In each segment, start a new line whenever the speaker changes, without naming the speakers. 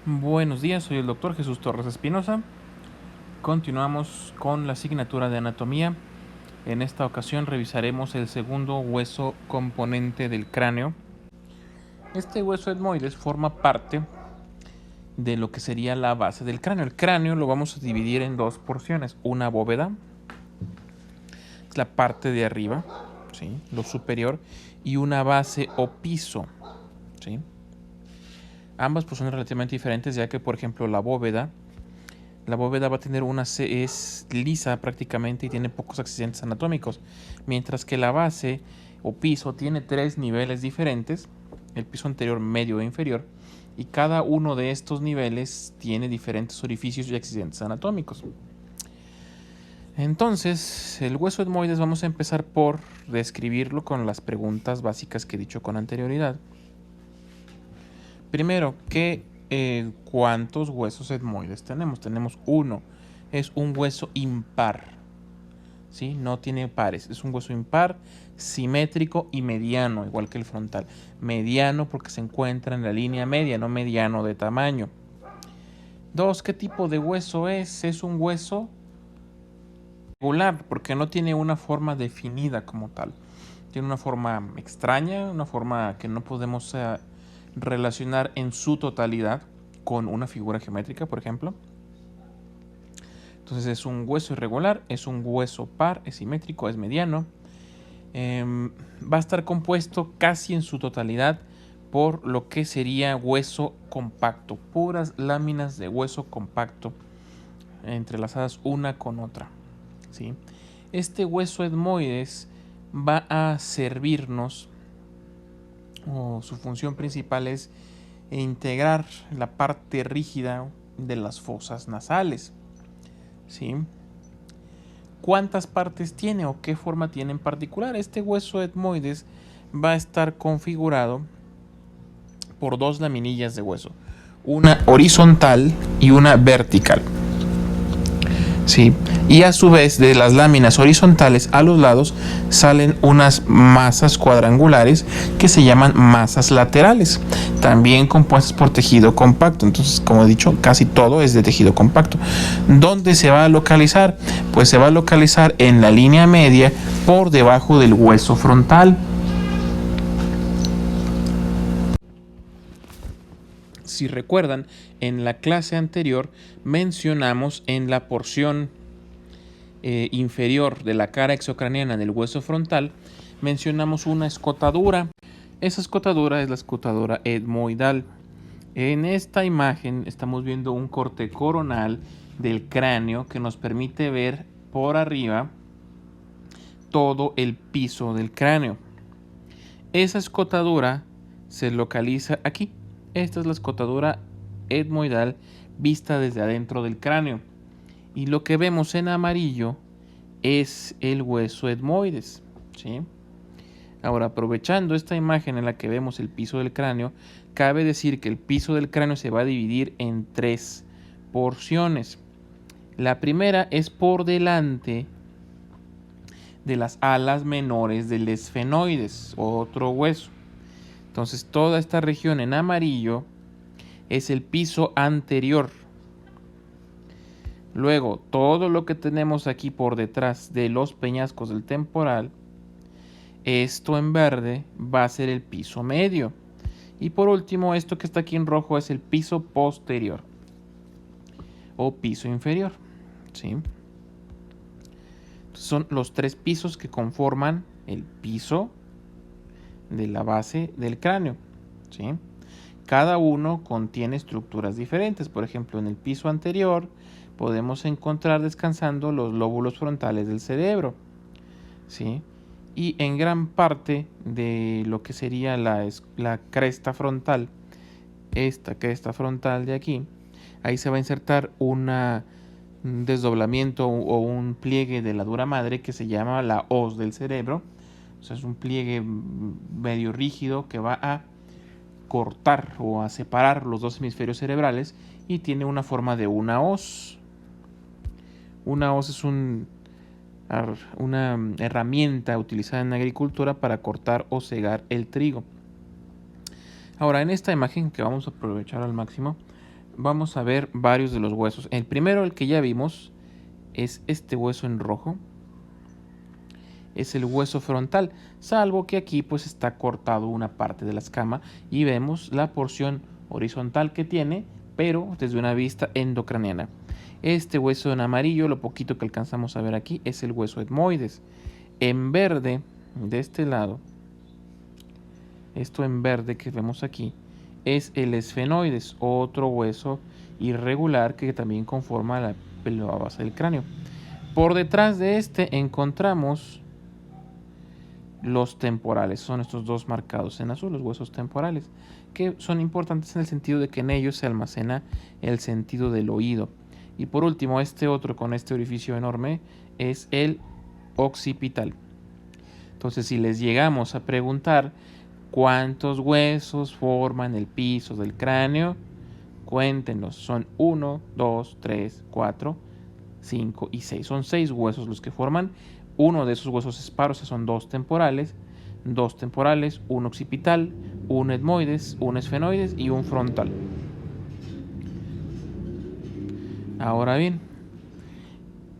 Buenos días, soy el doctor Jesús Torres Espinosa. Continuamos con la asignatura de anatomía. En esta ocasión revisaremos el segundo hueso componente del cráneo. Este hueso etmoides forma parte de lo que sería la base del cráneo. El cráneo lo vamos a dividir en dos porciones. Una bóveda, es la parte de arriba, ¿sí?, lo superior, y una base o piso, ¿sí? Ambas pues son relativamente diferentes, ya que, por ejemplo, la bóveda va a tener es lisa prácticamente y tiene pocos accidentes anatómicos, mientras que la base o piso tiene tres niveles diferentes, el piso anterior, medio e inferior, y cada uno de estos niveles tiene diferentes orificios y accidentes anatómicos. Entonces, el hueso etmoides vamos a empezar por describirlo con las preguntas básicas que he dicho con anterioridad. Primero, ¿cuántos huesos etmoides tenemos? Tenemos uno. Es un hueso impar, ¿sí? No tiene pares. Es un hueso impar, simétrico y mediano, igual que el frontal. Mediano porque se encuentra en la línea media, no mediano de tamaño. Dos, ¿qué tipo de hueso es? Es un hueso regular porque no tiene una forma definida como tal. Tiene una forma extraña, una forma que no podemos relacionar en su totalidad con una figura geométrica, por ejemplo. Entonces es un hueso irregular, es un hueso par, es simétrico, es mediano. Va a estar compuesto casi en su totalidad por lo que sería hueso compacto, puras láminas de hueso compacto entrelazadas una con otra, ¿sí? Este hueso etmoides va a servirnos, o su función principal es integrar la parte rígida de las fosas nasales, ¿sí? ¿Cuántas partes tiene o qué forma tiene en particular? Este hueso etmoides va a estar configurado por dos laminillas de hueso, una horizontal y una vertical, ¿sí? Y a su vez, de las láminas horizontales a los lados salen unas masas cuadrangulares que se llaman masas laterales, también compuestas por tejido compacto. Entonces, como he dicho, casi todo es de tejido compacto. ¿Dónde se va a localizar? Pues se va a localizar en la línea media por debajo del hueso frontal. Si recuerdan, en la clase anterior mencionamos en la porción inferior de la cara exocraniana del hueso frontal, mencionamos una escotadura. Esa escotadura es la escotadura etmoidal. En esta imagen estamos viendo un corte coronal del cráneo que nos permite ver por arriba todo el piso del cráneo. Esa escotadura se localiza aquí. Esta es la escotadura etmoidal vista desde adentro del cráneo. Y lo que vemos en amarillo es el hueso etmoides, ¿sí? Ahora, aprovechando esta imagen en la que vemos el piso del cráneo, cabe decir que el piso del cráneo se va a dividir en tres porciones. La primera es por delante de las alas menores del esfenoides, otro hueso. Entonces, toda esta región en amarillo es el piso anterior. Luego, todo lo que tenemos aquí por detrás de los peñascos del temporal, esto en verde va a ser el piso medio. Y por último, esto que está aquí en rojo es el piso posterior o piso inferior, ¿sí? Entonces, son los tres pisos que conforman el piso de la base del cráneo, ¿sí? Cada uno contiene estructuras diferentes. Por ejemplo, en el piso anterior podemos encontrar descansando los lóbulos frontales del cerebro, ¿sí? Y en gran parte de lo que sería la cresta frontal, esta cresta frontal de aquí, ahí se va a insertar un desdoblamiento o un pliegue de la dura madre que se llama la hoz del cerebro. O sea, es un pliegue medio rígido que va a cortar o a separar los dos hemisferios cerebrales y tiene una forma de una hoz. Una hoz es una herramienta utilizada en agricultura para cortar o segar el trigo. Ahora, en esta imagen que vamos a aprovechar al máximo, vamos a ver varios de los huesos. El primero, el que ya vimos, es este hueso en rojo. Es el hueso frontal, salvo que aquí pues está cortado una parte de la escama y vemos la porción horizontal que tiene, pero desde una vista endocraniana. Este hueso en amarillo, lo poquito que alcanzamos a ver aquí, es el hueso etmoides. En verde, de este lado, esto en verde que vemos aquí, es el esfenoides, otro hueso irregular que también conforma la base del cráneo. Por detrás de este encontramos los temporales, son estos dos marcados en azul, los huesos temporales, que son importantes en el sentido de que en ellos se almacena el sentido del oído. Y por último, este otro con este orificio enorme es el occipital. Entonces, si les llegamos a preguntar cuántos huesos forman el piso del cráneo, cuéntenos, son 1, 2, 3, 4, 5 y 6. Son 6 huesos los que forman. Uno de esos huesos esparos son dos temporales, un occipital, un etmoides, un esfenoides y un frontal. Ahora bien,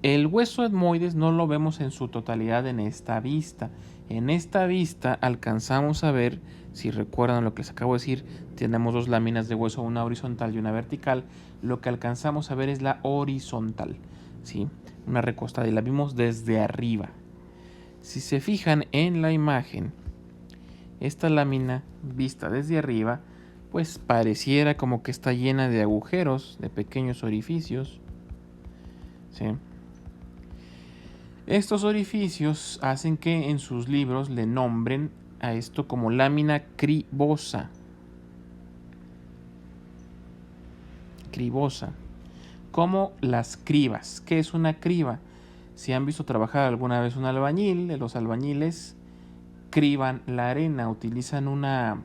el hueso etmoides no lo vemos en su totalidad en esta vista. En esta vista alcanzamos a ver, si recuerdan lo que les acabo de decir, tenemos dos láminas de hueso, una horizontal y una vertical. Lo que alcanzamos a ver es la horizontal, ¿sí? Una recostada y la vimos desde arriba. Si se fijan en la imagen, esta lámina vista desde arriba, pues pareciera como que está llena de agujeros, de pequeños orificios, ¿sí? Estos orificios hacen que en sus libros le nombren a esto como lámina cribosa. Cribosa. Como las cribas. ¿Qué es una criba? Si han visto trabajar alguna vez un albañil, los albañiles criban la arena, utilizan una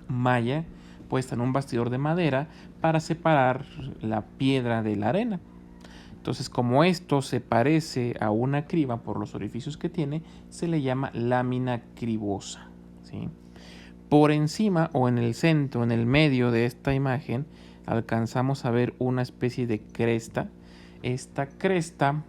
malla puesta en un bastidor de madera para separar la piedra de la arena. Entonces, como esto se parece a una criba por los orificios que tiene, se le llama lámina cribosa, ¿sí? Por encima o en el centro, en el medio de esta imagen, alcanzamos a ver una especie de cresta. Esta cresta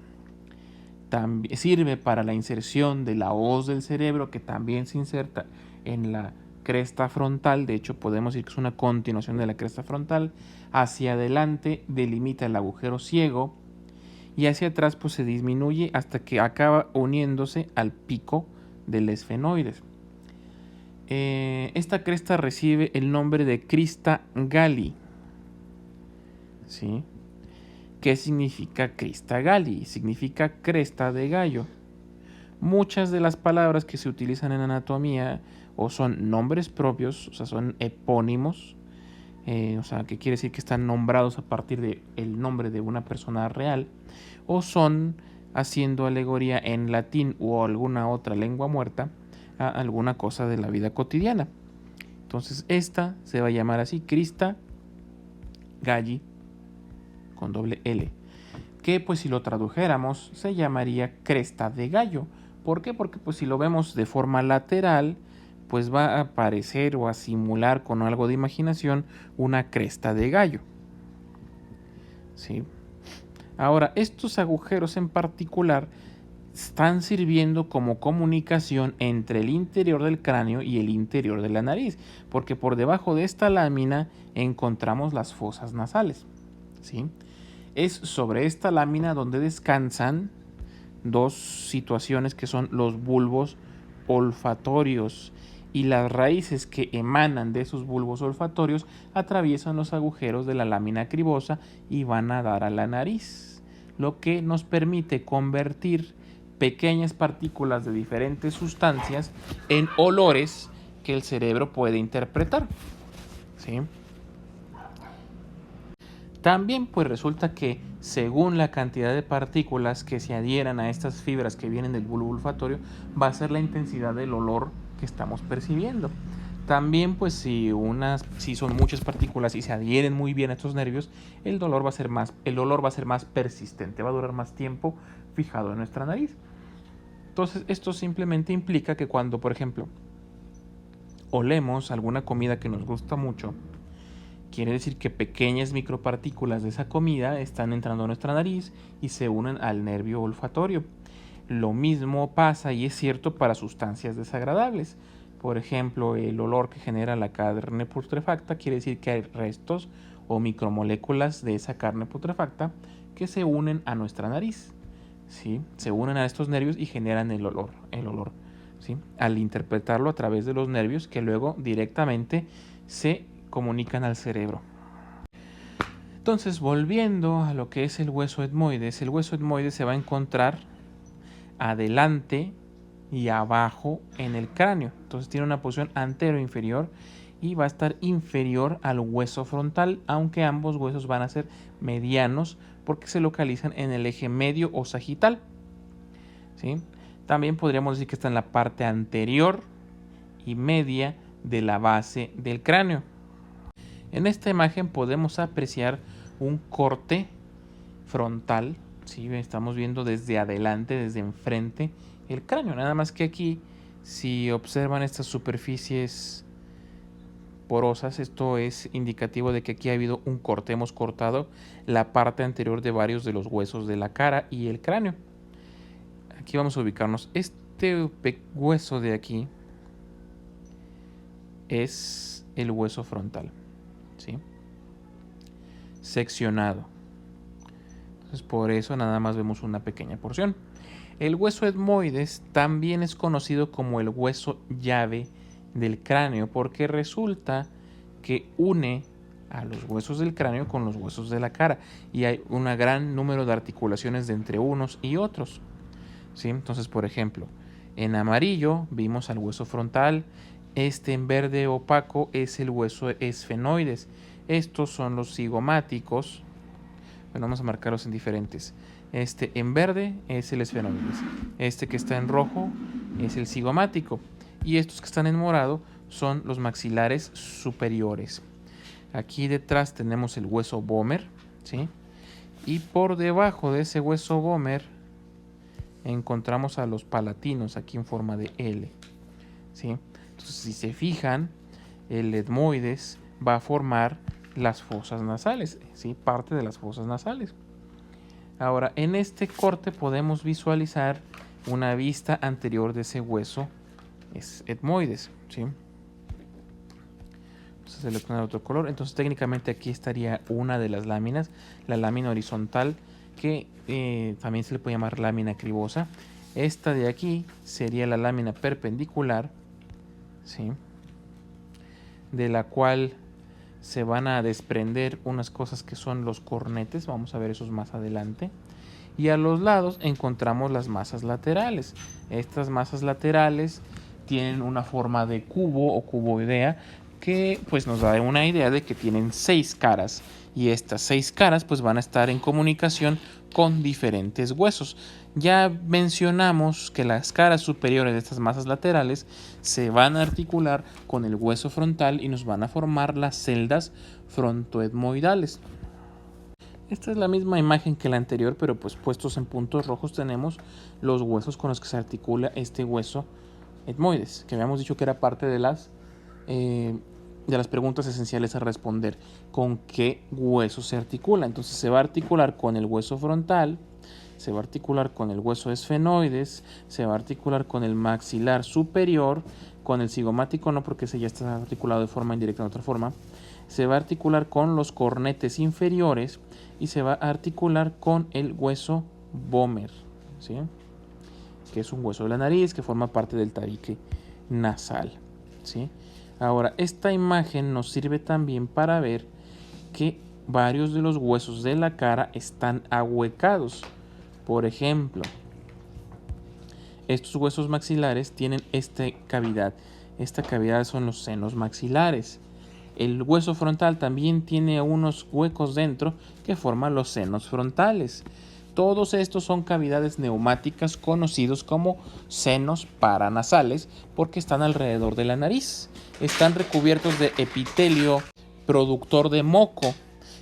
también sirve para la inserción de la hoz del cerebro, que también se inserta en la cresta frontal. De hecho, podemos decir que es una continuación de la cresta frontal. Hacia adelante delimita el agujero ciego y hacia atrás pues se disminuye hasta que acaba uniéndose al pico del esfenoides. Esta cresta recibe el nombre de crista galli, ¿sí? ¿Qué significa crista galli? Significa cresta de gallo. Muchas de las palabras que se utilizan en anatomía o son nombres propios, o sea, son epónimos, o sea, que quiere decir que están nombrados a partir del nombre de una persona real, o son haciendo alegoría en latín o alguna otra lengua muerta a alguna cosa de la vida cotidiana. Entonces esta se va a llamar así, crista galli, con doble L, que pues si lo tradujéramos se llamaría cresta de gallo. ¿Por qué? Porque pues si lo vemos de forma lateral, pues va a parecer o a simular con algo de imaginación una cresta de gallo, ¿sí? Ahora, estos agujeros en particular están sirviendo como comunicación entre el interior del cráneo y el interior de la nariz, porque por debajo de esta lámina encontramos las fosas nasales, ¿sí? Es sobre esta lámina donde descansan dos situaciones que son los bulbos olfatorios, y las raíces que emanan de esos bulbos olfatorios atraviesan los agujeros de la lámina cribosa y van a dar a la nariz, lo que nos permite convertir pequeñas partículas de diferentes sustancias en olores que el cerebro puede interpretar, ¿sí? También pues resulta que según la cantidad de partículas que se adhieran a estas fibras que vienen del bulbo olfatorio, va a ser la intensidad del olor que estamos percibiendo. También pues si son muchas partículas y se adhieren muy bien a estos nervios, el olor va a ser más persistente, va a durar más tiempo fijado en nuestra nariz. Entonces esto simplemente implica que cuando, por ejemplo, olemos alguna comida que nos gusta mucho Quiere decir que pequeñas micropartículas de esa comida están entrando a nuestra nariz y se unen al nervio olfatorio. Lo mismo pasa y es cierto para sustancias desagradables. Por ejemplo, el olor que genera la carne putrefacta quiere decir que hay restos o micromoléculas de esa carne putrefacta que se unen a nuestra nariz. ¿Sí? Se unen a estos nervios y generan el olor. ¿Sí? Al interpretarlo a través de los nervios que luego directamente se comunican al cerebro. Entonces, volviendo a lo que es el hueso etmoides se va a encontrar adelante y abajo en el cráneo. Entonces tiene una posición antero-inferior y va a estar inferior al hueso frontal, aunque ambos huesos van a ser medianos porque se localizan en el eje medio o sagital. ¿Sí? También podríamos decir que está en la parte anterior y media de la base del cráneo. En esta imagen podemos apreciar un corte frontal. ¿Sí? Estamos viendo desde adelante, desde enfrente, el cráneo. Nada más que aquí, si observan estas superficies porosas, esto es indicativo de que aquí ha habido un corte. Hemos cortado la parte anterior de varios de los huesos de la cara y el cráneo. Aquí vamos a ubicarnos. Este hueso de aquí es el hueso frontal, ¿sí? Seccionado. Entonces, por eso nada más vemos una pequeña porción. El hueso etmoides también es conocido como el hueso llave del cráneo porque resulta que une a los huesos del cráneo con los huesos de la cara y hay un gran número de articulaciones de entre unos y otros. ¿Sí? Entonces, por ejemplo, en amarillo vimos al hueso frontal, en verde opaco es el hueso esfenoides. Estos son los cigomáticos. Bueno, vamos a marcarlos en diferentes. En verde es el esfenoides. Que está en rojo es el cigomático. Y estos que están en morado son los maxilares superiores. Aquí detrás tenemos el hueso vomer, ¿sí? Y por debajo de ese hueso vomer encontramos a los palatinos aquí en forma de L, ¿sí? Entonces, si se fijan, el etmoides va a formar las fosas nasales, ¿sí? Parte de las fosas nasales. Ahora, en este corte podemos visualizar una vista anterior de ese hueso etmoides, ¿sí? Entonces se le pone otro color. Entonces técnicamente aquí estaría una de las láminas, la lámina horizontal, que también se le puede llamar lámina cribosa. Esta de aquí sería la lámina perpendicular, ¿sí? De la cual se van a desprender unas cosas que son los cornetes, vamos a ver esos más adelante. Y a los lados encontramos las masas laterales. Estas masas laterales tienen una forma de cubo o cuboidea que pues nos da una idea de que tienen 6 caras. Y estas 6 caras pues van a estar en comunicación con diferentes huesos. Ya mencionamos que las caras superiores de estas masas laterales se van a articular con el hueso frontal y nos van a formar las celdas frontoetmoidales. Esta es la misma imagen que la anterior, pero pues puestos en puntos rojos tenemos los huesos con los que se articula este hueso etmoides, que habíamos dicho que era parte de las preguntas esenciales a responder. ¿Con qué hueso se articula? Entonces se va a articular con el hueso frontal, se va a articular con el hueso esfenoides, se va a articular con el maxilar superior, con el cigomático no, porque ese ya está articulado de forma indirecta de otra forma. Se va a articular con los cornetes inferiores y se va a articular con el hueso vomer, ¿sí? Que es un hueso de la nariz que forma parte del tabique nasal, ¿sí? Ahora, esta imagen nos sirve también para ver que varios de los huesos de la cara están ahuecados. Por ejemplo, estos huesos maxilares tienen esta cavidad. Esta cavidad son los senos maxilares. El hueso frontal también tiene unos huecos dentro que forman los senos frontales. Todos estos son cavidades neumáticas conocidos como senos paranasales porque están alrededor de la nariz. Están recubiertos de epitelio productor de moco.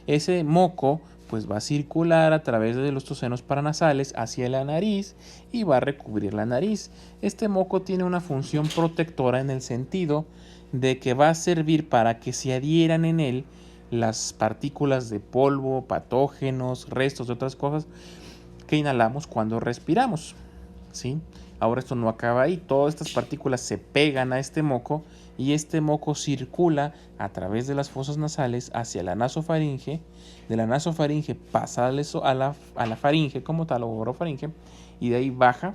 Ese moco pues va a circular a través de los senos paranasales hacia la nariz y va a recubrir la nariz. Este moco tiene una función protectora en el sentido de que va a servir para que se adhieran en él las partículas de polvo, patógenos, restos de otras cosas que inhalamos cuando respiramos, ¿sí? Ahora esto no acaba ahí, todas estas partículas se pegan a este moco y este moco circula a través de las fosas nasales hacia la nasofaringe, de la nasofaringe pasa a la faringe como tal, o orofaringe, y de ahí baja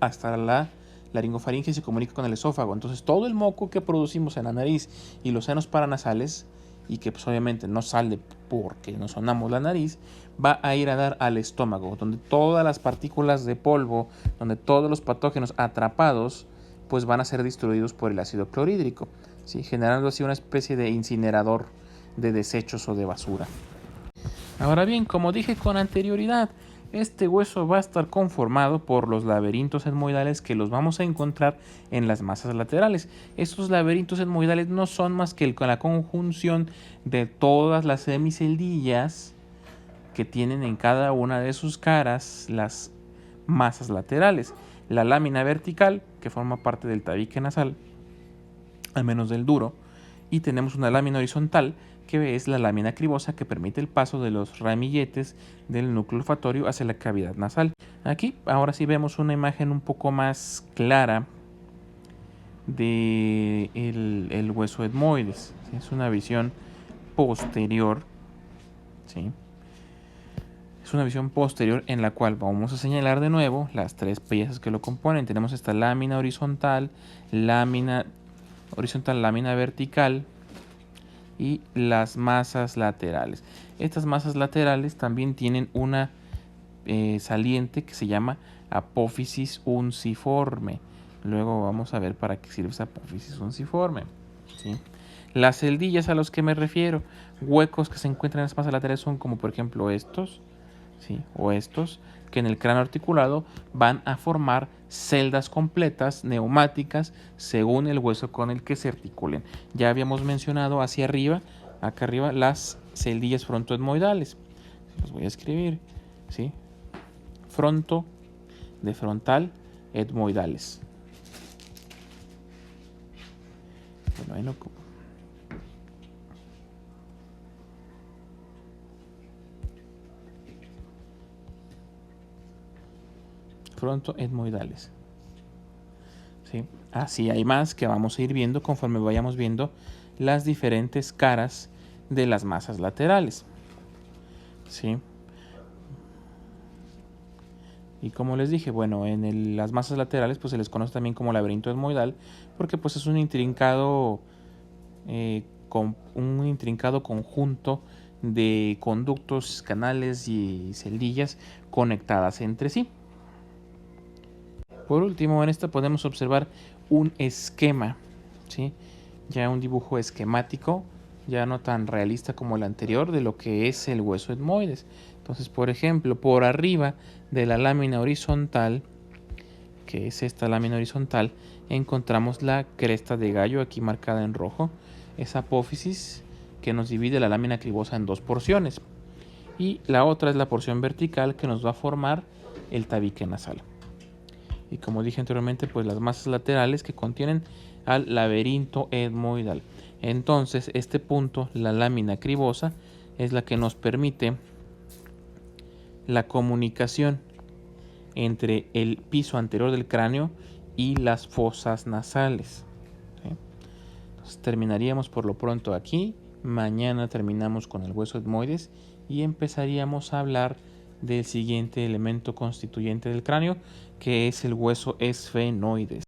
hasta la laringofaringe y se comunica con el esófago. Entonces todo el moco que producimos en la nariz y los senos paranasales, y que pues obviamente no sale porque no sonamos la nariz, va a ir a dar al estómago, donde todas las partículas de polvo, donde todos los patógenos atrapados, pues van a ser destruidos por el ácido clorhídrico, ¿sí? Generando así una especie de incinerador de desechos o de basura. Ahora bien, como dije con anterioridad, este hueso va a estar conformado por los laberintos etmoidales que los vamos a encontrar en las masas laterales. Estos laberintos etmoidales no son más que la conjunción de todas las semiceldillas que tienen en cada una de sus caras las masas laterales. La lámina vertical, que forma parte del tabique nasal, al menos del duro, y tenemos una lámina horizontal, que es la lámina cribosa, que permite el paso de los ramilletes del núcleo olfatorio hacia la cavidad nasal. Aquí ahora sí vemos una imagen un poco más clara de el hueso etmoides, ¿sí? Es una visión posterior, ¿sí? Es una visión posterior en la cual vamos a señalar de nuevo las tres piezas que lo componen. Tenemos esta lámina horizontal, lámina vertical y las masas laterales. Estas masas laterales también tienen una saliente que se llama apófisis unciforme. Luego vamos a ver para qué sirve esa apófisis unciforme, ¿sí? Las celdillas a los que me refiero, huecos que se encuentran en las masas laterales, son como por ejemplo estos, ¿sí? O estos, que en el cráneo articulado van a formar celdas completas neumáticas según el hueso con el que se articulen. Ya habíamos mencionado hacia arriba, acá arriba, las celdillas frontoetmoidales. Los voy a escribir, ¿sí? Fronto, de frontal, etmoidales. Bueno, ahí no ocupo. Frontoetmoidales, ¿sí? Así hay más que vamos a ir viendo conforme vayamos viendo las diferentes caras de las masas laterales, ¿sí? Y como les dije, bueno, en las masas laterales pues se les conoce también como laberinto etmoidal, porque pues es un intrincado conjunto de conductos, canales y celdillas conectadas entre sí. Por último, en esta podemos observar un esquema, ¿sí? Ya un dibujo esquemático, ya no tan realista como el anterior, de lo que es el hueso etmoides. Entonces, por ejemplo, por arriba de la lámina horizontal, que es esta lámina horizontal, encontramos la cresta de gallo, aquí marcada en rojo, esa apófisis que nos divide la lámina cribosa en dos porciones. Y la otra es la porción vertical que nos va a formar el tabique nasal. Y como dije anteriormente, pues las masas laterales que contienen al laberinto etmoidal. Entonces, este punto, la lámina cribosa, es la que nos permite la comunicación entre el piso anterior del cráneo y las fosas nasales, ¿sí? Entonces, terminaríamos por lo pronto aquí. Mañana terminamos con el hueso etmoides y empezaríamos a hablar del siguiente elemento constituyente del cráneo, que es el hueso esfenoides.